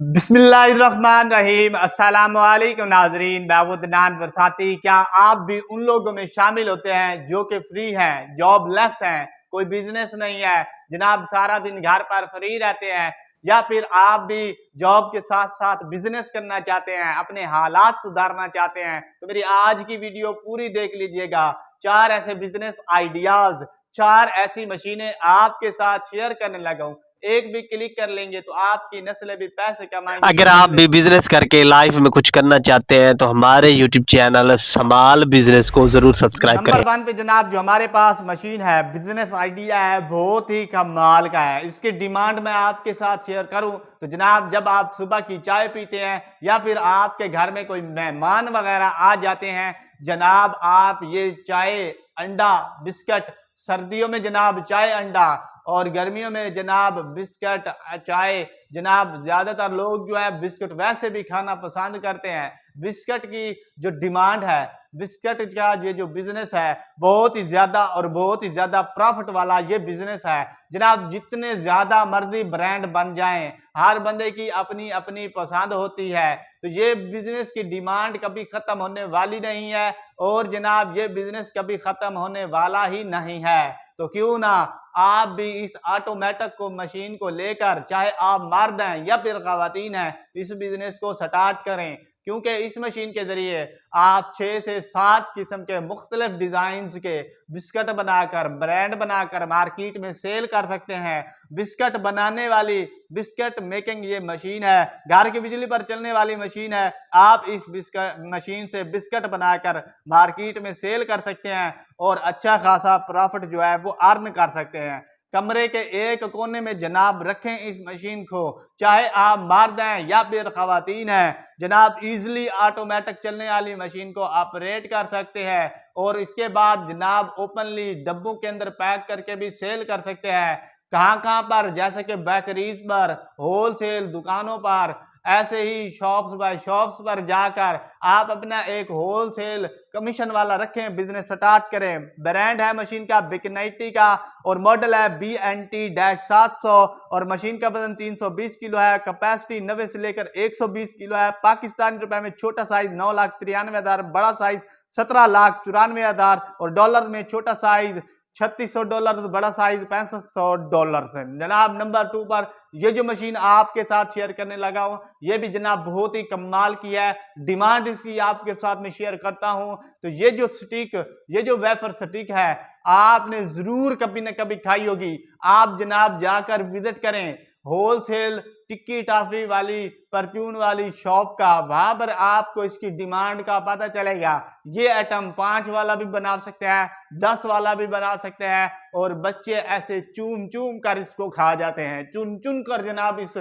बिस्मिल्लाहिर्रहमानिर्रहीम। अस्सलाम वालेकुम नाजरीन, बाबूदनान बरसाती। क्या आप भी उन लोगों में शामिल होते हैं जो कि फ्री हैं, जॉबलेस हैं, कोई बिजनेस नहीं है जनाब, सारा दिन घर पर फ्री रहते हैं, या फिर आप भी जॉब के साथ साथ बिजनेस करना चाहते हैं, अपने हालात सुधारना चाहते हैं? तो मेरी आज की वीडियो पूरी देख लीजिएगा। चार ऐसे बिजनेस आइडियाज, चार ऐसी मशीनें आपके साथ शेयर करने लगा हूं। एक भी क्लिक कर लेंगे तो आपकी नस्लें भी पैसे कमाएंगी। अगर आप भी बिजनेस करके लाइफ में कुछ करना चाहते हैं तो हमारे यूट्यूब चैनल समाल बिजनेस को जरूर सब्सक्राइब नंबर करें। 1 पे जनाब जो हमारे पास मशीन है, बिजनेस आइडिया है, बहुत ही कमाल का है। इसकी डिमांड मैं आपके साथ शेयर करूं तो जनाब, जब आप सुबह की चाय पीते हैं या फिर आपके घर में कोई मेहमान वगैरह आ जाते हैं जनाब, आप ये चाय, अंडा, बिस्किट, सर्दियों में जनाब चाय अंडा और गर्मियों में जनाब बिस्किट चाय, जनाब ज्यादातर लोग जो है बिस्किट वैसे भी खाना पसंद करते हैं। बिस्किट की जो डिमांड है, बिस्किट का ये जो बिजनेस है बहुत ही ज्यादा और बहुत ही ज्यादा प्रॉफिट वाला ये बिजनेस है जनाब। जितने ज्यादा मर्जी ब्रांड बन जाएं, हर बंदे की अपनी अपनी पसंद होती है, तो ये बिजनेस की डिमांड कभी खत्म होने वाली नहीं है और जनाब ये बिजनेस कभी खत्म होने वाला ही नहीं है। तो क्यों ना आप भी इस ऑटोमेटिक को मशीन को लेकर, चाहे आप मर्द हैं या फिर खवातीन हैं, इस बिजनेस को स्टार्ट करें, क्योंकि इस मशीन के जरिए आप 6 से 7 किस्म के मुख्तलिफ डिजाइन के बिस्किट बनाकर, ब्रांड बनाकर मार्केट में सेल कर सकते हैं। बिस्किट बनाने वाली, बिस्किट मेकिंग ये मशीन है, घर की बिजली पर चलने वाली मशीन है। आप इस बिस्किट मशीन से बिस्किट बनाकर मार्केट में सेल कर सकते हैं और अच्छा खासा प्रॉफिट जो है वो अर्न कर सकते हैं। कमरे के एक कोने में जनाब रखें इस मशीन को, चाहे आप मर्द हैं या फिर खवातीन हैं जनाब, इजीली ऑटोमेटिक चलने वाली मशीन को ऑपरेट कर सकते हैं और इसके बाद जनाब ओपनली डब्बों के अंदर पैक करके भी सेल कर सकते हैं। कहां पर, जैसे कि बेकरीज पर, होलसेल दुकानों पर, ऐसे ही शॉप्स बाय शॉप्स पर जाकर आप अपना एक होलसेल कमीशन वाला रखें, बिजनेस स्टार्ट करें। ब्रांड है मशीन का बिकनाइटी का और मॉडल है BNT-700 और मशीन का वजन 320 किलो है। कैपेसिटी 90 से लेकर 120 किलो है। पाकिस्तानी रुपए में छोटा साइज 9,93,000, बड़ा साइज 17,94,000 और डॉलर में छोटा साइज $3600, बड़ा साइज $6500 है जनाब। नंबर 2 पर ये जो मशीन आपके साथ शेयर करने लगा हूं, ये भी जनाब बहुत ही कमाल की है। डिमांड इसकी आपके साथ में शेयर करता हूं तो ये जो स्टिक, ये जो वेफर स्टिक है, आपने जरूर कभी ना कभी खाई होगी। आप जनाब जाकर विजिट करें होलसेल टिक्की टॉफी वाली, परचून वाली शॉप का, वहां पर आपको इसकी डिमांड का पता चलेगा। ये आइटम 5 वाला भी बना सकते हैं, 10 वाला भी बना सकते हैं और बच्चे ऐसे चूम चूम कर इसको खा जाते हैं, चुन चुन कर जनाब इस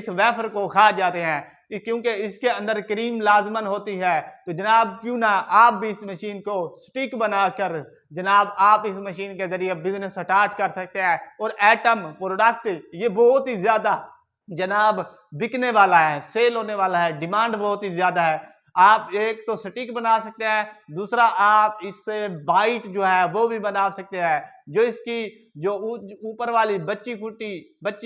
वेफर को खा जाते हैं, क्योंकि इसके अंदर क्रीम लाजमन होती है। तो जनाब क्यों ना आप भी इस मशीन को स्टिक बनाकर जनाब आप इस मशीन के जरिए बिजनेस स्टार्ट कर सकते हैं और आइटम प्रोडक्ट ये बहुत ही ज्यादा जनाब बिकने वाला है, सेल होने वाला है, डिमांड बहुत ही ज्यादा है। आप एक तो स्टिक बना सकते हैं, दूसरा आप इससे बाइट जो है वो भी बना सकते हैं। जो इसकी जो ऊपर वाली बची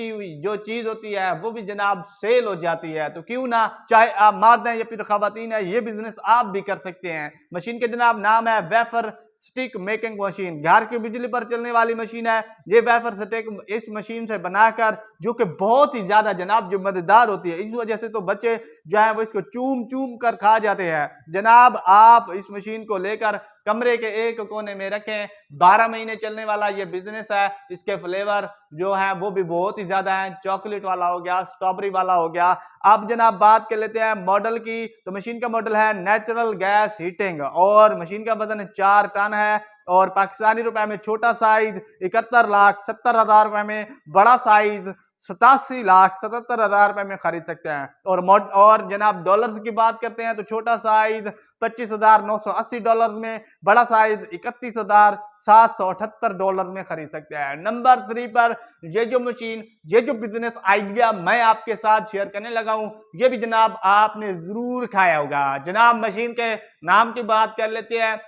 हुई जो चीज होती है वो भी जनाब सेल हो जाती है। तो क्यों ना, चाहे आप मर्द हैं या फिर खवातीन है, ये बिजनेस आप भी कर सकते हैं। मशीन के जनाब नाम है वेफर स्टिक मेकिंग मशीन। घर की बिजली पर चलने वाली मशीन है ये वेफर स्टिक, इस मशीन से बनाकर, जो कि बहुत ही ज्यादा जनाब जो मजेदार होती है, इस वजह से तो बच्चे जो है वो इसको चूम चूम कर खा जाते हैं जनाब। आप इस मशीन को लेकर कमरे के एक कोने में रखें। 12 महीने चलने वाला ये बिजनेस है। इसके फ्लेवर जो है वो भी बहुत ही ज्यादा है, चॉकलेट वाला हो गया, स्ट्रॉबेरी वाला हो गया। अब जनाब बात कर लेते हैं मॉडल की, तो मशीन का मॉडल है नेचुरल गैस हीटिंग और मशीन का वजन 4 टन है और पाकिस्तानी रुपए में छोटा साइज 71,70,000 रुपए में, बड़ा साइज 87,77,000 रुपए में खरीद सकते हैं। और जनाब डॉलर्स की बात करते हैं तो छोटा साइज $25,980 में, बड़ा साइज $31,778 में खरीद सकते हैं। नंबर 3 पर ये जो मशीन, ये जो बिजनेस आइडिया मैं आपके साथ शेयर करने लगा हूं, ये भी जनाब आपने जरूर खाया होगा। जनाब मशीन के नाम की बात कर लेते हैं।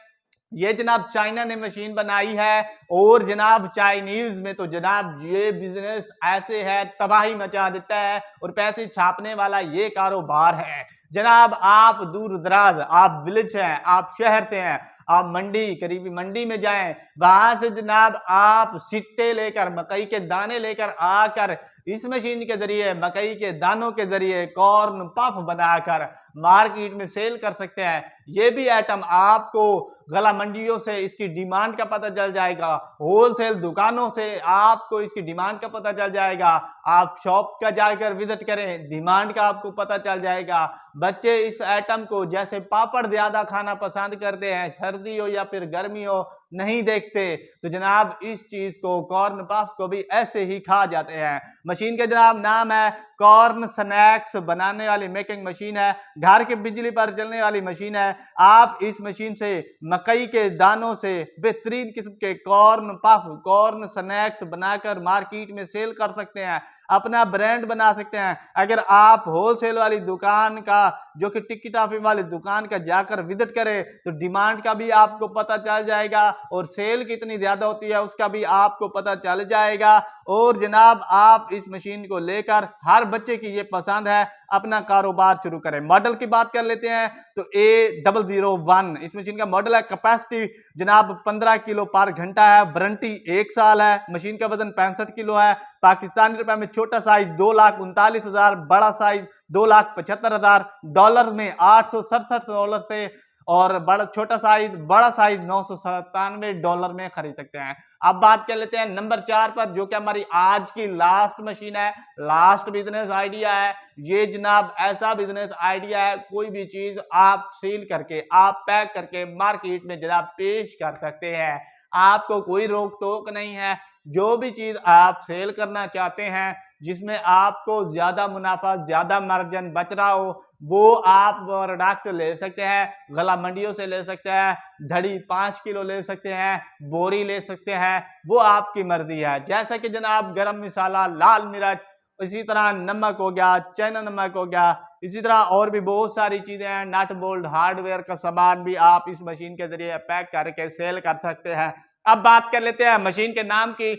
ये जनाब चाइना ने मशीन बनाई है और जनाब चाइनीज में तो जनाब ये बिजनेस ऐसे है तबाही मचा देता है और पैसे छापने वाला ये कारोबार है जनाब। आप दूर दराज, आप विलेज हैं, आप शहर से हैं, आप मंडी करीबी मंडी में जाएं, वहां से जनाब आप सिट्टे लेकर मकई के दाने लेकर आकर इस मशीन के जरिए मकई के दानों के जरिए कॉर्न पफ बनाकर मार्केट में सेल कर सकते हैं। ये भी आइटम आपको गला मंडियों से इसकी डिमांड का पता चल जाएगा, होलसेल दुकानों से आपको इसकी डिमांड का पता चल जाएगा। आप शॉप का जाकर विजिट करें, डिमांड का आपको पता चल जाएगा। बच्चे इस आइटम को जैसे पापड़ ज्यादा खाना पसंद करते हैं, सर्दी हो या फिर गर्मी हो नहीं देखते, तो जनाब इस चीज को कॉर्न पफ को भी ऐसे ही खा जाते हैं। मशीन के जनाब नाम है कॉर्न स्नैक्स बनाने वाली मेकिंग मशीन है, घर के बिजली पर चलने वाली मशीन है। आप इस मशीन से मकई के दानों से बेहतरीन किस्म के कॉर्न पफ कॉर्न स्नैक्स बनाकर मार्केट में सेल कर सकते हैं, अपना ब्रांड बना सकते हैं। अगर आप होलसेल वाली दुकान का जो कि टिक्की टॉफी वाली दुकान का जाकर विजिट करें तो डिमांड का भी आपको पता चल जाएगा और सेल कितनी ज्यादा होती है उसका भी आपको पता चल जाएगा। और जनाब आप इस मशीन को लेकर, हर बच्चे की ये पसंद है, अपना कारोबार शुरू करें। मॉडल की बात कर लेते हैं तो A001 इस मशीन का मॉडल है। कैपेसिटी जनाब 15 किलो पर घंटा है, वारंटी 1 साल है। मशीन का वजन 65 किलो है। पाकिस्तानी रुपए में छोटा साइज 2,39,000, बड़ा साइज 2,75,000, डॉलर में $867 से और छोटा साइज बड़ा साइज $997 में खरीद सकते हैं। अब बात कर लेते हैं नंबर 4 पर, जो कि हमारी आज की लास्ट मशीन है, लास्ट बिजनेस आइडिया है। ये जनाब ऐसा बिजनेस आइडिया है, कोई भी चीज आप सील करके, आप पैक करके मार्केट में जनाब पेश कर सकते हैं, आपको कोई रोक टोक नहीं है। जो भी चीज आप सेल करना चाहते हैं जिसमें आपको ज्यादा मुनाफा ज्यादा मार्जिन बच रहा हो वो आप प्रोडक्ट ले सकते हैं, गला मंडियों से ले सकते हैं, धड़ी 5 किलो ले सकते हैं, बोरी ले सकते हैं, वो आपकी मर्जी है। जैसा कि जनाब गरम मसाला, लाल मिर्च, इसी तरह नमक हो गया, चाइना नमक हो गया, इसी तरह और भी बहुत सारी चीजें हैं। नट बोल्ट हार्डवेयर का सामान भी आप इस मशीन के जरिए पैक करके सेल कर सकते हैं। अब बात कर लेते हैं मशीन के नाम की,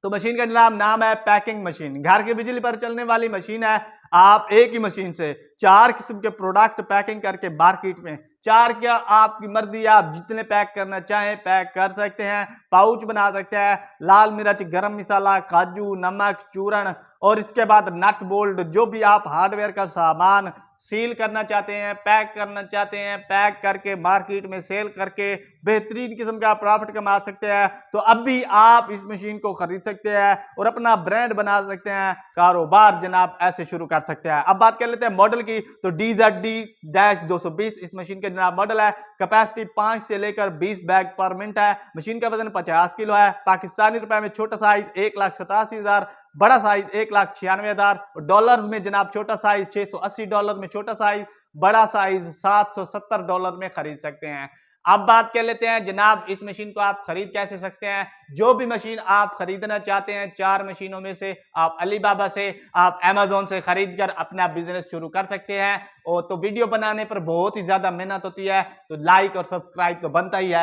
तो मशीन का नाम है पैकिंग मशीन। घर की बिजली पर चलने वाली मशीन है। आप एक ही मशीन से 4 किस्म के प्रोडक्ट पैकिंग करके मार्केट में 4 क्या आपकी मर्जी, आप जितने पैक करना चाहें पैक कर सकते हैं। पाउच बना सकते हैं, लाल मिर्च, गरम मसाला, काजू, नमक, चूर्ण और इसके बाद नट बोल्ट, जो भी आप हार्डवेयर का सामान सील करना चाहते हैं, पैक करना चाहते हैं, पैक करके मार्केट में सेल करके बेहतरीन किस्म का प्रॉफिट कमा सकते हैं। तो अब भी आप इस मशीन को खरीद सकते हैं और अपना ब्रांड बना सकते हैं, कारोबार जनाब ऐसे शुरू कर सकते हैं। अब बात कर लेते हैं मॉडल की, तो DZD-220 इस मशीन का जनाब मॉडल है। कैपेसिटी 5 से लेकर 20 बैग पर मिनट है। मशीन का वजन 50 किलो है। पाकिस्तानी रुपए में छोटा साइज 1,87,000, बड़ा साइज 1,96,000, डॉलर में जनाब छोटा साइज $680 में छोटा साइज, बड़ा साइज $770 में खरीद सकते हैं। अब बात कर लेते हैं जनाब इस मशीन को आप खरीद कैसे सकते हैं। जो भी मशीन आप खरीदना चाहते हैं 4 मशीनों में से आप अलीबाबा से, आप अमेजोन से खरीद कर अपना बिजनेस शुरू कर सकते हैं। और तो वीडियो बनाने पर बहुत ही ज्यादा मेहनत होती है, तो लाइक और सब्सक्राइब तो बनता ही है।